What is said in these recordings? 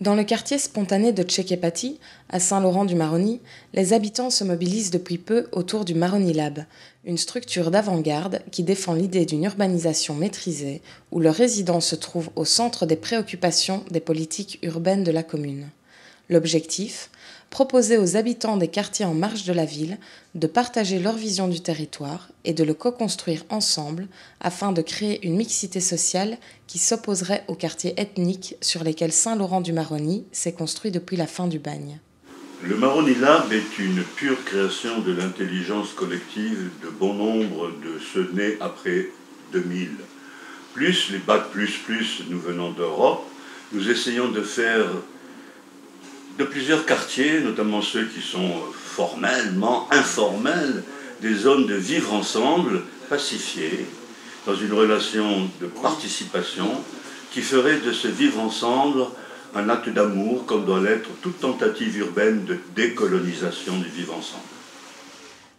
Dans le quartier spontané de Tchéképati, à Saint-Laurent-du-Maroni, les habitants se mobilisent depuis peu autour du Maroni Lab, une structure d'avant-garde qui défend l'idée d'une urbanisation maîtrisée où le résident se trouve au centre des préoccupations des politiques urbaines de la commune. L'objectif ? Proposer aux habitants des quartiers en marge de la ville de partager leur vision du territoire et de le co-construire ensemble afin de créer une mixité sociale qui s'opposerait aux quartiers ethniques sur lesquels Saint-Laurent-du-Maroni s'est construit depuis la fin du bagne. Le Maroni Lab est une pure création de l'intelligence collective de bon nombre de ceux nés après 2000. Plus les bacs plus nous venons d'Europe, nous essayons de faire de plusieurs quartiers, notamment ceux qui sont formellement informels, des zones de vivre ensemble, pacifiées, dans une relation de participation qui ferait de ce vivre ensemble un acte d'amour, comme doit l'être toute tentative urbaine de décolonisation du vivre ensemble.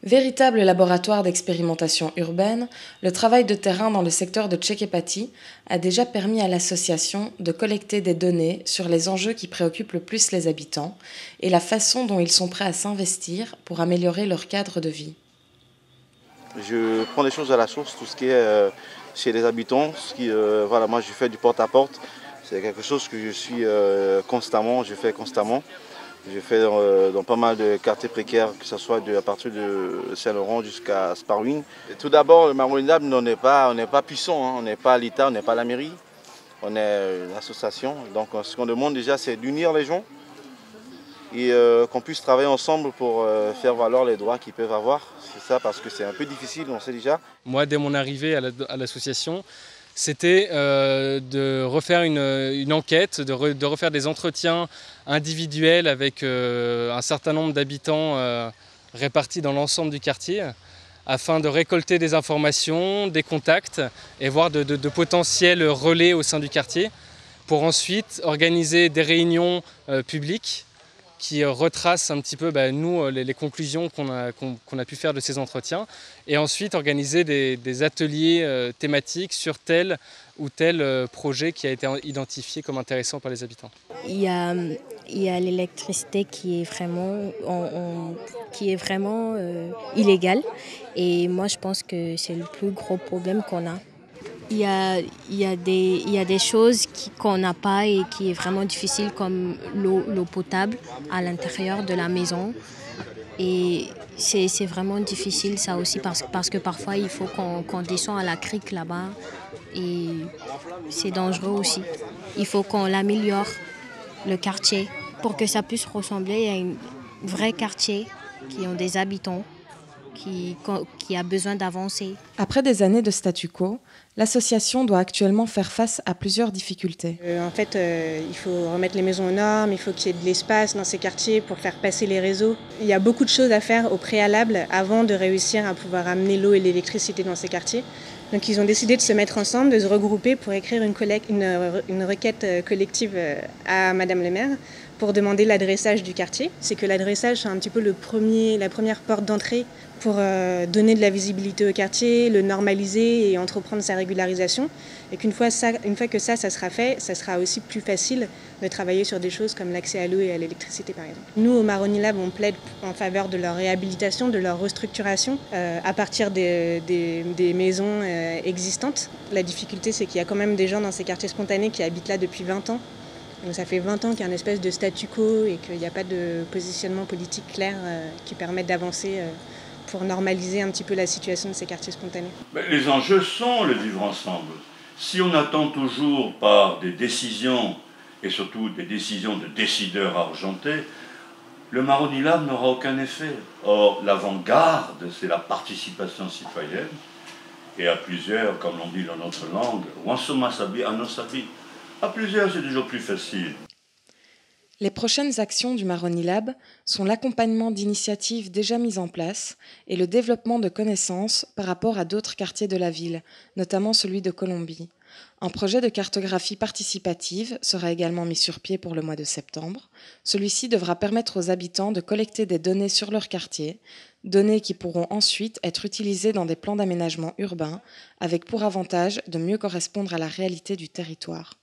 Véritable laboratoire d'expérimentation urbaine, le travail de terrain dans le secteur de Tchéképati a déjà permis à l'association de collecter des données sur les enjeux qui préoccupent le plus les habitants et la façon dont ils sont prêts à s'investir pour améliorer leur cadre de vie. Je prends les choses à la source, tout ce qui est chez les habitants, moi je fais du porte-à-porte, c'est quelque chose que je suis je fais constamment. J'ai fait dans pas mal de quartiers précaires, que ce soit à partir de Saint-Laurent jusqu'à Sparwing. Tout d'abord, le Maroni Lab, on n'est pas puissant, hein. On n'est pas l'État, on n'est pas la mairie, on est une association. Donc ce qu'on demande déjà, c'est d'unir les gens et qu'on puisse travailler ensemble pour faire valoir les droits qu'ils peuvent avoir. C'est ça, parce que c'est un peu difficile, on sait déjà. Moi, dès mon arrivée à l'association, c'était de refaire une enquête, de refaire des entretiens individuels avec un certain nombre d'habitants répartis dans l'ensemble du quartier, afin de récolter des informations, des contacts et voir de potentiels relais au sein du quartier, pour ensuite organiser des réunions publiques qui retrace un petit peu les conclusions qu'on a pu faire de ces entretiens, et ensuite organiser des ateliers thématiques sur tel ou tel projet qui a été identifié comme intéressant par les habitants. Il y a l'électricité qui est vraiment illégale, et moi je pense que c'est le plus gros problème qu'on a. Il y a des choses qu'on n'a pas et qui est vraiment difficile, comme l'eau potable à l'intérieur de la maison. Et c'est vraiment difficile ça aussi, parce que parfois il faut qu'on descende à la crique là-bas, et c'est dangereux aussi. Il faut qu'on l'améliore, le quartier, pour que ça puisse ressembler à un vrai quartier qui ont des habitants, qui a besoin d'avancer. Après des années de statu quo, l'association doit actuellement faire face à plusieurs difficultés. Il faut remettre les maisons aux normes, il faut qu'il y ait de l'espace dans ces quartiers pour faire passer les réseaux. Il y a beaucoup de choses à faire au préalable avant de réussir à pouvoir amener l'eau et l'électricité dans ces quartiers. Donc ils ont décidé de se mettre ensemble, de se regrouper pour écrire une requête collective à Madame le maire pour demander l'adressage du quartier. C'est que l'adressage, c'est un petit peu la première porte d'entrée pour donner de la visibilité au quartier, le normaliser et entreprendre sa régularisation. Et qu'une fois que ça sera fait, ça sera aussi plus facile de travailler sur des choses comme l'accès à l'eau et à l'électricité, par exemple. Nous, au Maroni Lab, on plaide en faveur de leur réhabilitation, de leur restructuration à partir des maisons existantes. La difficulté, c'est qu'il y a quand même des gens dans ces quartiers spontanés qui habitent là depuis 20 ans. Donc ça fait 20 ans qu'il y a une espèce de statu quo et qu'il n'y a pas de positionnement politique clair qui permette d'avancer pour normaliser un petit peu la situation de ces quartiers spontanés. Les enjeux sont le vivre ensemble. Si on attend toujours par des décisions, et surtout des décisions de décideurs argentés, le Maroni Lab n'aura aucun effet. Or, l'avant-garde, c'est la participation citoyenne, et à plusieurs, comme l'on dit dans notre langue, Wansoma Sabi, Anosabi. À plusieurs, c'est toujours plus facile. Les prochaines actions du Maroni Lab sont l'accompagnement d'initiatives déjà mises en place et le développement de connaissances par rapport à d'autres quartiers de la ville, notamment celui de Colombie. Un projet de cartographie participative sera également mis sur pied pour le mois de septembre. Celui-ci devra permettre aux habitants de collecter des données sur leur quartier, données qui pourront ensuite être utilisées dans des plans d'aménagement urbain, avec pour avantage de mieux correspondre à la réalité du territoire.